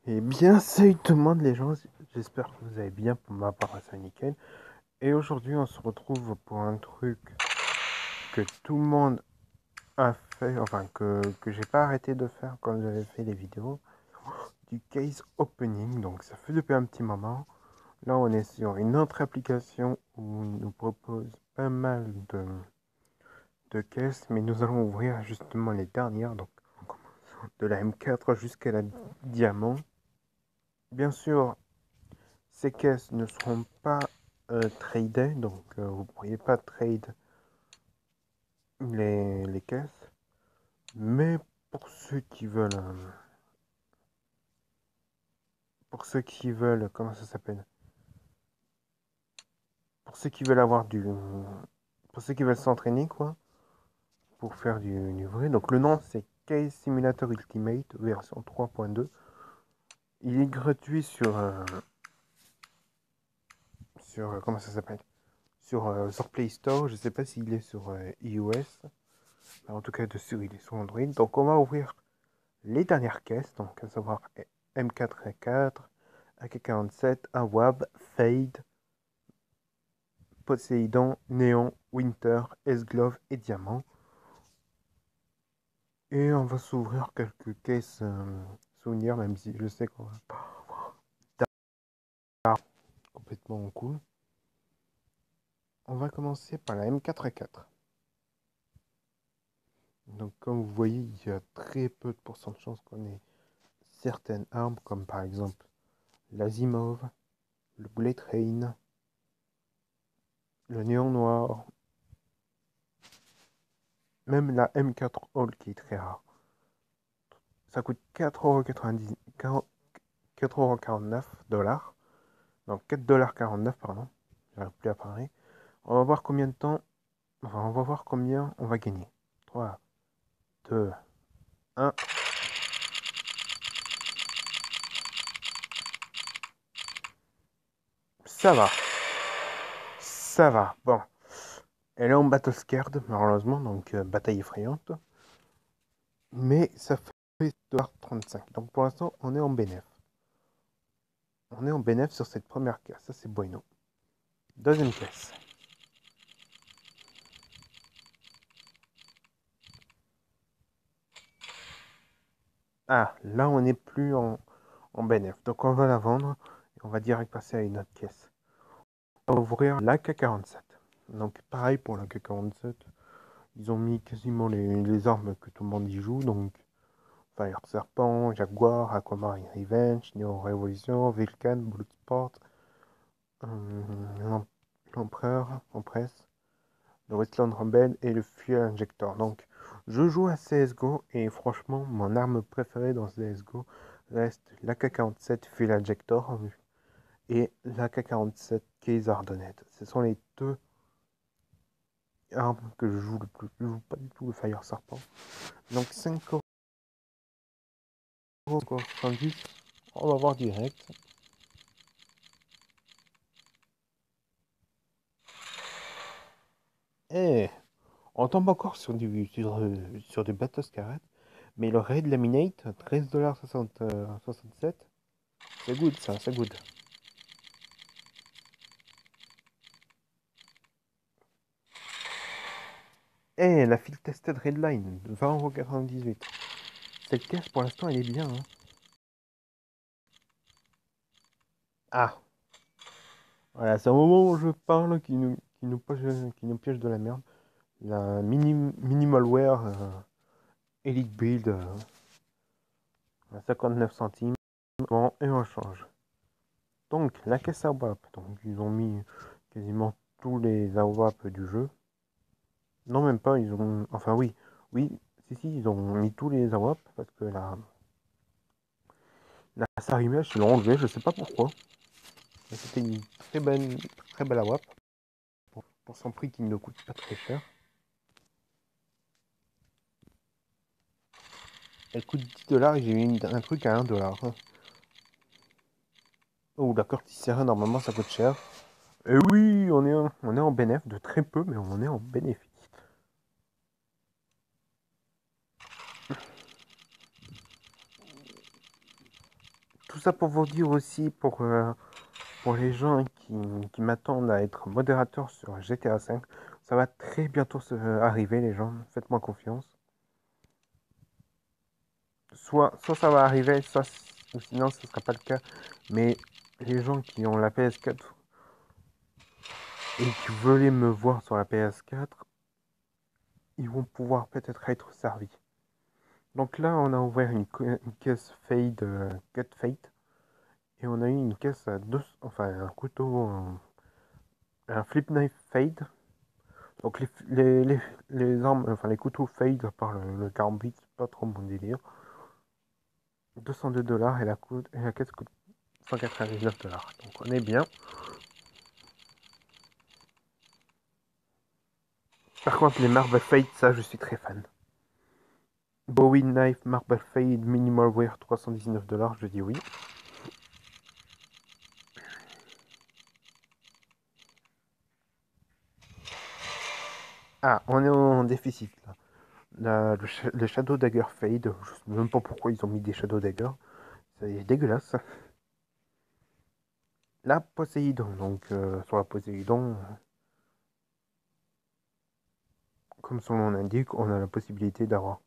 Eh bien, salut tout le monde les gens, j'espère que vous allez bien, pour ma part ça nickel. Et aujourd'hui on se retrouve pour un truc que tout le monde a fait, enfin que j'ai pas arrêté de faire quand j'avais fait les vidéos, du case opening. Donc ça fait depuis un petit moment. Là on est sur une autre application où il nous propose pas mal de caisses, mais nous allons ouvrir justement les dernières, donc de la M4 jusqu'à la Diamant. Bien sûr, ces caisses ne seront pas tradées, donc vous ne pourriez pas trade les caisses. Mais pour ceux qui veulent, comment ça s'appelle? Pour ceux qui veulent avoir pour ceux qui veulent s'entraîner quoi, pour faire du vrai. Donc le nom c'est Case Simulator Ultimate version 3.2. Il est gratuit sur comment ça s'appelle? Sur Play Store. Je sais pas s'il est sur iOS. En tout cas dessus il est sur Android. Donc on va ouvrir les dernières caisses, donc à savoir M4A4, AK-47, AWAB, Fade, Poséidon, Néon, Winter, S-Glove et Diamant. Et on va s'ouvrir quelques caisses souvenirs, même si je sais qu'on va pas complètement cool. On va commencer par la M4A4. Donc comme vous voyez, il y a très peu de pourcents de chance qu'on ait certaines armes, comme par exemple l'Azimov, le Bullet Train, le Néon Noir, même la M4 All qui est très rare. Ça coûte 4,49 $. Donc 4,49 $, pardon. J'arrive plus à parler. On va voir combien de temps. Enfin, on va voir combien on va gagner. 3, 2, 1. Ça va. Ça va. Bon. Elle est en battle scared, malheureusement, donc bataille effrayante. Mais ça fait 2,35 $. Donc pour l'instant, on est en bénéf. On est en bénéf sur cette première caisse. Ça, c'est bueno. Deuxième caisse. Ah, là, on n'est plus en bénéf. Donc on va la vendre et on va direct passer à une autre caisse. On va ouvrir l'AK-47. Donc pareil pour l'AK-47. Ils ont mis quasiment les armes que tout le monde y joue. Donc Fire Serpent, Jaguar, Aquamarine Revenge, Neo Revolution, Vulcan, Bloodsport, l'Empereur, Empress, le Westland Rebel et le Fuel Injector. Donc je joue à CSGO et franchement mon arme préférée dans CSGO reste l'AK-47 Fuel Injector et l'AK-47 Case Hardened. Ce sont les deux armes que je joue le plus. Je joue pas du tout le Fire Serpent. Donc 5,70 €, on va voir direct. Et on tombe encore sur du Battle Scarlet. Mais le Raid Laminate, 13,67 $. C'est good ça, c'est good. Et la Field Tested Redline, 20,98 €. Cette caisse pour l'instant elle est bien. Hein. Ah, voilà, c'est un moment où je parle qui nous piège de la merde. La Minimalware Elite Build à 59 centimes. Bon, et on change. Donc, la caisse AWAP. Donc, ils ont mis quasiment tous les AWAP du jeu. Non, même pas, ils ont. Enfin, oui. Oui, si, ils ont mis tous les AWAP parce que la Sarimèche, ils l'ont enlevé, je sais pas pourquoi. Mais c'était une très belle AWAP. Pour son prix qui ne coûte pas très cher. Elle coûte 10 $ et j'ai mis un truc à 1 $. Oh, la corticère, normalement ça coûte cher. Et oui, on est en bénéf de très peu, mais on est en bénéfice. tout ça pour vous dire aussi, pour les gens qui m'attendent à être modérateur sur GTA 5, ça va très bientôt arriver, les gens. Faites-moi confiance. Soit ça va arriver, ou sinon ce ne sera pas le cas. Mais les gens qui ont la PS4 et qui veulent me voir sur la PS4, ils vont pouvoir peut-être être servis. Donc là, on a ouvert une caisse Fade, Cut Fade, et on a eu une caisse à deux, enfin un couteau, un flip knife Fade. Donc les armes, enfin les couteaux Fade, à part le carambit, c'est pas trop mon délire. 202 $ et la caisse coûte 199 $. Donc on est bien. Par contre, les Marble Fade, ça je suis très fan. Bowie Knife Marble Fade Minimal Wear 319 $, je dis oui. Ah, on est en déficit là. Le Shadow Dagger Fade, je sais même pas pourquoi ils ont mis des Shadow Dagger. C'est dégueulasse. La Poséidon, donc sur la Poséidon, comme son nom l'indique, on a la possibilité d'avoir.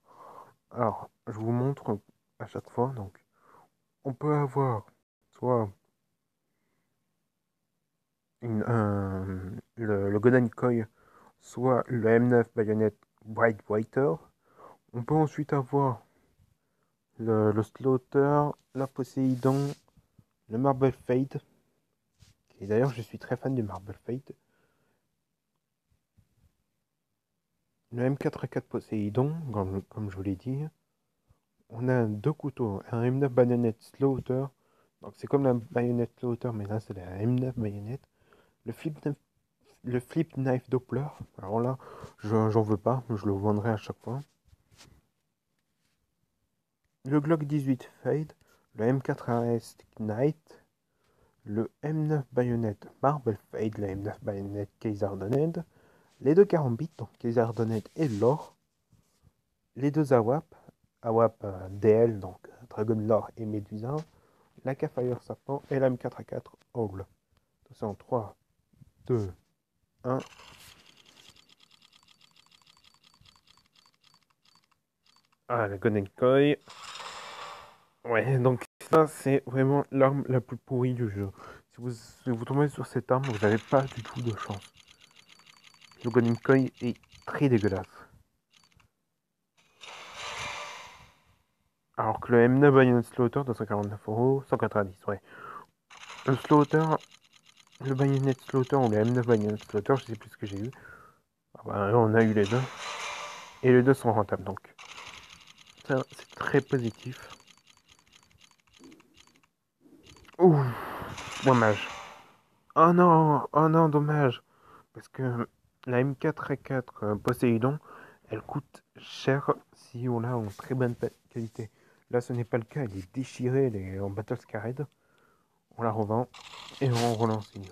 Alors, je vous montre à chaque fois, donc on peut avoir soit le Golden Koi, soit le M9 Bayonet Bright Whiter. On peut ensuite avoir le Slaughter, la Poséidon, le Marble Fade. Et d'ailleurs, je suis très fan du Marble Fade. Le M4A4 Poséidon, comme je vous l'ai dit. On a deux couteaux, un M9 baïonnette Slaughter. Donc c'est comme la baïonnette Slaughter, mais là c'est la M9 baïonnette. Le flip knife Doppler. Alors là, j'en veux pas, je le vendrai à chaque fois. Le Glock 18 Fade, le M4AS Knight, le M9 baïonnette Marble Fade, le M9 baïonnette Kaiser Doned, les deux carambits, donc Kaiser Doned et l'or, les deux AWAP DL, donc Dragon Lore et Medusa, la K-Fire Serpent et la M4A4 Owl. Attention, 3, 2, 1. Ah, la Golden Koi. Ouais, donc ça, c'est vraiment l'arme la plus pourrie du jeu. Si vous tombez sur cette arme, vous n'avez pas du tout de chance. Le Golden Koi est très dégueulasse. Alors que le M9 Bayonet Slaughter, 249 €, 190, ouais. Le Slaughter, le Bayonet Slaughter ou le M9 Bayonet Slaughter, je sais plus ce que j'ai eu. Ah bah, on a eu les deux. Et les deux sont rentables, donc. Ça, c'est très positif. Ouh, dommage. Oh non, dommage. Parce que la M4A4 Poséidon, elle coûte cher si on l'a en très bonne qualité. Là, ce n'est pas le cas, elle est déchirée, elle est en Battle Scarred. On la revend et on relance une.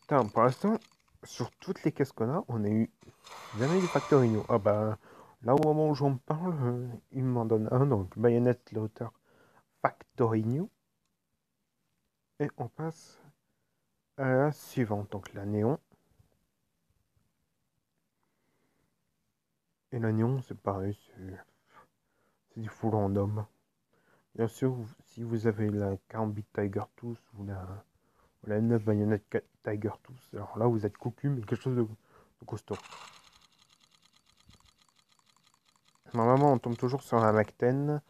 Putain, pour l'instant, sur toutes les caisses qu'on a, on a eu jamais de Factorino. Ah bah, là au moment où j'en parle, il m'en donne un, donc Bayonet Slaughter Factorino. Et on passe à la suivante, donc la néon. Et la néon, c'est pareil, c'est du full random. Bien sûr, si vous avez la Karambit Tiger Tooth ou la M9 Bayonet Tiger Tooth, alors là vous êtes cocu, mais quelque chose de costaud. Normalement, on tombe toujours sur la Mac-10.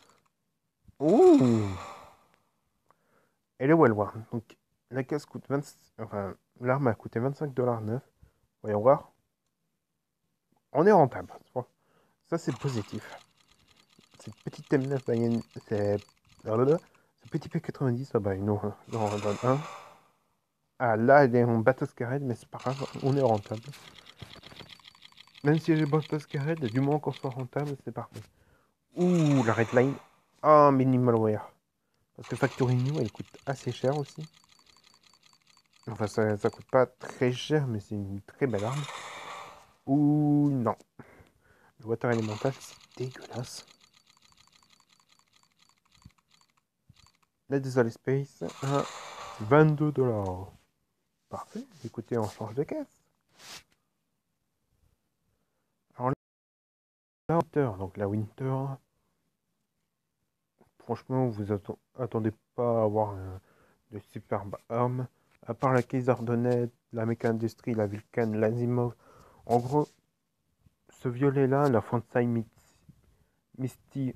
Ouh! Et le Wellware. Donc, la caisse coûte 20. Enfin, l'arme a coûté 25 $ neuf. Voyons voir. On est rentable. Ça, c'est positif. Cette petite M9 Bayonet. Ce petit P90, ah bah, il nous en donne un. Ah, là, elle est en Battle Scarred, mais c'est pas grave, on est rentable. Même si j'ai Battle Scarred, du moment qu'on soit rentable, c'est parfait. Ouh, la Redline. Oh, Minimalware. Parce que Factory New, elle coûte assez cher aussi. Enfin, ça coûte pas très cher, mais c'est une très belle arme. Ouh, non. Le Water Elemental, c'est dégueulasse. la Desolate Space à 22 $. Parfait. Écoutez, on change de caisse. Alors la Winter, donc la Winter, franchement, vous attendez pas à avoir de superbes armes. À part la Kaiser Donnet, la Mecha Industrie, la Vulcan, l'Azimov. En gros, ce violet-là, la Frontside Misty,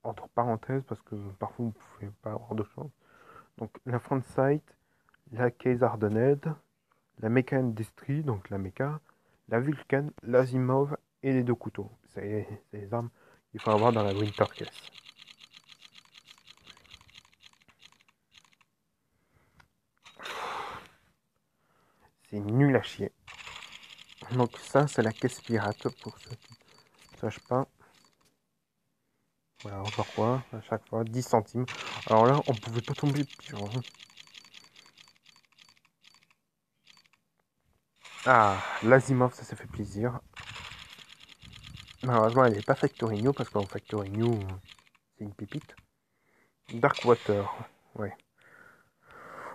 entre parenthèses, parce que parfois vous pouvez pas avoir de chance. Donc la Frontside, la Kaiser Donnet, la Mecha Industrie, donc la Mecha, la Vulcan, l'Azimov et les deux couteaux. C'est les armes qu'il faut avoir dans la Winter Case. C'est nul à chier. Donc ça, c'est la caisse pirate, pour ceux qui ne sachent pas. Voilà, encore quoi, à chaque fois, 10 centimes. Alors là, on pouvait pas tomber pire. Hein. Ah, l'Azimov, ça fait plaisir. Malheureusement, elle n'est pas Factorino, parce qu'en Factorino, c'est une pépite. Darkwater, ouais.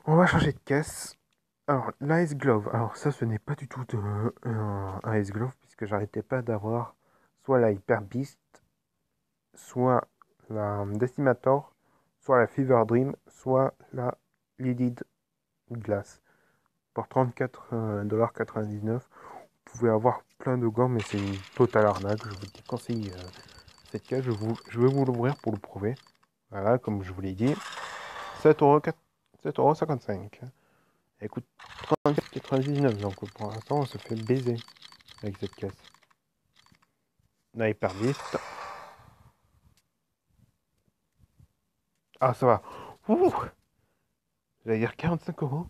On va changer de caisse. Alors, l'Ice Glove. Alors, ça, ce n'est pas du tout un Ice Glove, puisque j'arrêtais pas d'avoir soit la Hyper Beast, soit la Decimator, soit la Fever Dream, soit la Lidded Glass. Pour 34,99$, vous pouvez avoir plein de gants, mais c'est une totale arnaque. Je vous déconseille cette caisse. Je vais vous l'ouvrir pour le prouver. Voilà, comme je vous l'ai dit. 7,55€. Elle coûte 34,99$, donc pour l'instant on se fait baiser avec cette caisse. La Hyper Beast. Ah, ça va. Ouh, j'allais dire 45€.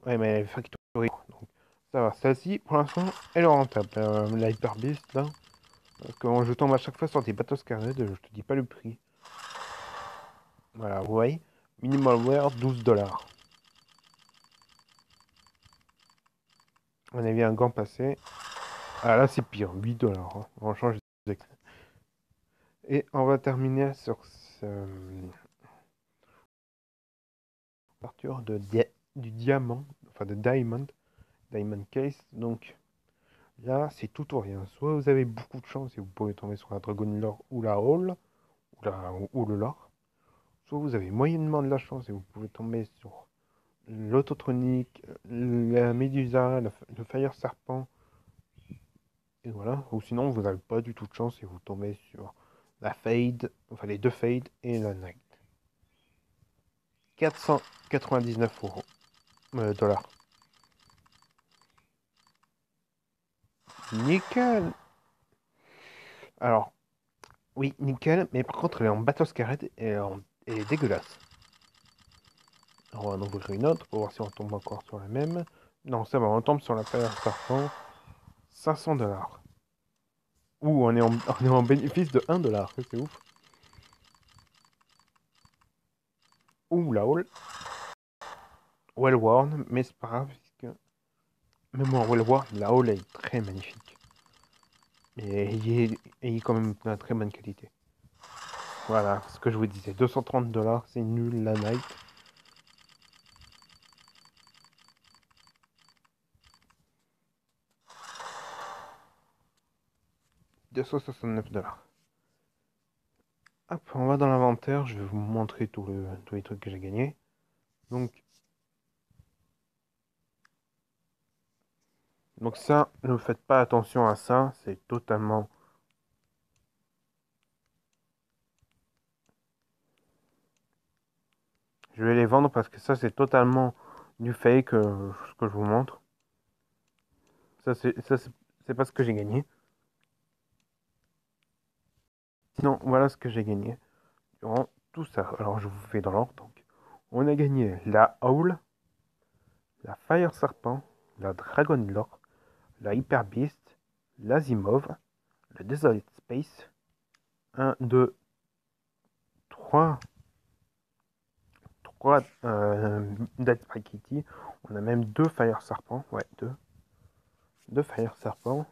Ouais, mais elle est factory. Donc ça va. Celle-ci, pour l'instant, elle est rentable. La Hyper Beast, là. Quand je tombe à chaque fois sur des bateaux Scarlet, je te dis pas le prix. Voilà, vous voyez. Minimal Wear, 12$. On a vu un gant passé. Ah là, c'est pire, 8$. Hein. On change de... Et on va terminer sur ce... Arthur du diamant, enfin de diamond case. Donc là, c'est tout ou rien. Soit vous avez beaucoup de chance et vous pouvez tomber sur la Dragon Lore ou la Hall, ou le Lore. Soit vous avez moyennement de la chance et vous pouvez tomber sur l'Autotronic, la Médusa, le Fire Serpent. Et voilà. Ou sinon, vous n'avez pas du tout de chance et vous tombez sur la Fade, enfin les deux Fade et la Night. 499 dollars. Nickel. Alors, oui, nickel, mais par contre, elle est en bateau scarrette et elle est dégueulasse. Alors, on va en ouvrir une autre pour voir si on tombe encore sur la même. Non, ça va, on tombe sur la Fire Serpent. 500$. Ouh, on est en bénéfice de 1$, c'est ouf. Ouh, la Hall. Well worn, mais c'est pas grave, puisque même en well worn, la Hall est très magnifique. Et il est quand même de très bonne qualité. Voilà, ce que je vous disais, 230$, c'est nul, la Night. 269$. Hop, on va dans l'inventaire, je vais vous montrer tous les trucs que j'ai gagnés. Donc ça, ne faites pas attention à ça, c'est totalement... Je vais les vendre parce que ça, c'est totalement du fake, ce que je vous montre. Ça, c'est pas ce que j'ai gagné. Sinon, voilà ce que j'ai gagné durant tout ça. Alors, je vous fais dans l'ordre. Donc, on a gagné la Howl, la Fire Serpent, la Dragon Lore, la Hyper Beast, l'Azimov, le Desolate Space, 1, 2, 3 Dead Kitty. On a même 2 Fire Serpent. Ouais, 2. 2 Fire Serpent.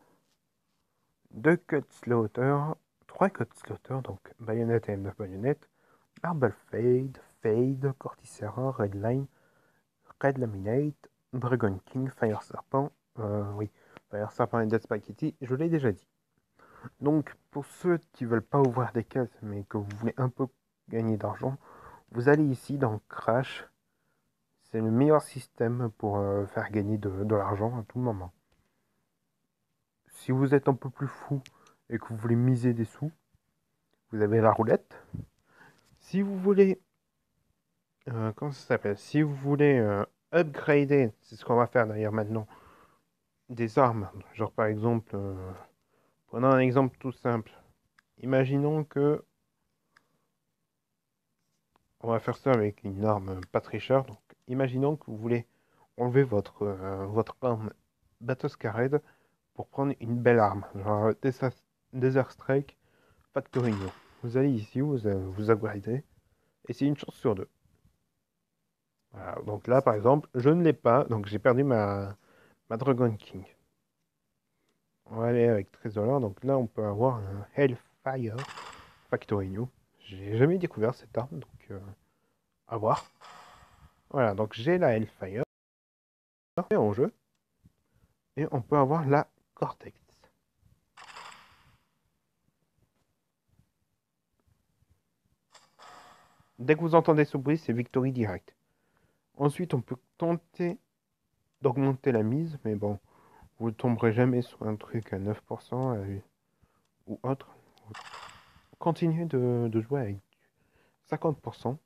2 Cut Slaughter. 3 Cut Slaughter. Donc baïonnette et M9 baïonnette. Marble Fade. Fade, Corticera, Redline, Red Laminate, Dragon King, Fire Serpent. Oui, Fire Serpent et Death Spaghetti, je l'ai déjà dit. Donc, pour ceux qui veulent pas ouvrir des caisses, mais que vous voulez un peu gagner d'argent, vous allez ici dans Crash. C'est le meilleur système pour faire gagner de l'argent à tout moment. Si vous êtes un peu plus fou et que vous voulez miser des sous, vous avez la roulette. Si vous voulez, comment ça s'appelle? Si vous voulez upgrader, c'est ce qu'on va faire d'ailleurs maintenant, des armes. Genre par exemple, prenons un exemple tout simple. Imaginons que on va faire ça avec une arme pas très chère. Donc, imaginons que vous voulez enlever votre arme Batoscared pour prendre une belle arme, genre Desert Strike Factorino. Vous allez ici, vous upgradez, et c'est une chance sur deux. Voilà, donc là, par exemple, je ne l'ai pas, donc j'ai perdu ma Dragon King. On va aller avec Trésor, donc là, on peut avoir un Hellfire Factorino. J'ai jamais découvert cette arme, donc à voir. Voilà, donc j'ai la Hellfire en jeu, et on peut avoir la Cortex. Dès que vous entendez ce bruit, c'est victory direct. Ensuite, on peut tenter d'augmenter la mise, mais bon, vous ne tomberez jamais sur un truc à 9% ou autre. Continuez de jouer avec 50%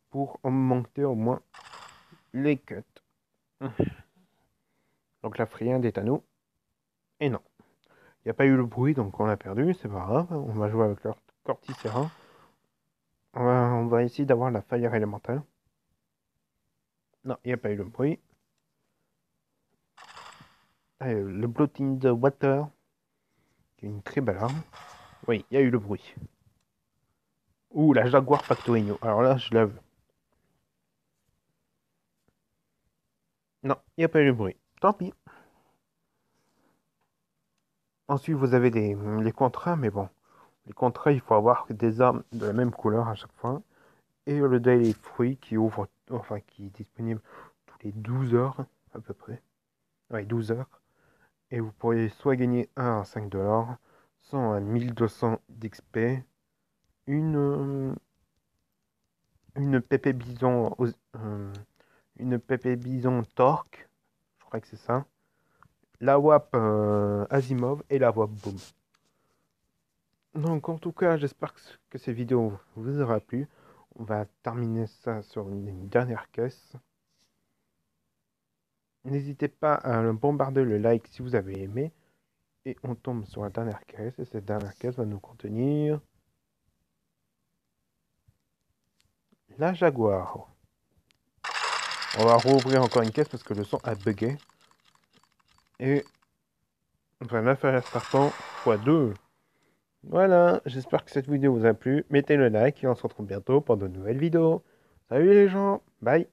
pour augmenter au moins les cuts. Donc la friande est à nous. Et non. Il n'y a pas eu le bruit, donc on l'a perdu, c'est pas grave. On va jouer avec leur Corticera. On va essayer d'avoir la Fire élémentale. Non, il n'y a pas eu le bruit. Allez, le Bloating the Water, qui est une très belle arme. Oui, il y a eu le bruit. Ouh, la Jaguar Factorino. Alors là, je la veux. Non, il n'y a pas eu le bruit. Tant pis. Ensuite, vous avez les contrats, mais bon. Les contrats, il faut avoir des armes de la même couleur à chaque fois. Et le Daily Free qui ouvre, enfin, qui est disponible tous les 12 heures, à peu près. Ouais, 12 heures. Et vous pourriez soit gagner un à 5 $, soit à 1200 d'XP, une, une PP Bison, une PP Bison Torque, je crois que c'est ça. La WAP Asimov et la WAP Boom. Donc en tout cas, j'espère que ces vidéos vous aura plu. On va terminer ça sur une dernière caisse. N'hésitez pas à bombarder le like si vous avez aimé. Et on tombe sur la dernière caisse. Et cette dernière caisse va nous contenir la Jaguar. On va rouvrir encore une caisse parce que le son a bugué. Et enfin, la Fire Serpent x2. Voilà, j'espère que cette vidéo vous a plu. Mettez le like et on se retrouve bientôt pour de nouvelles vidéos. Salut les gens, bye.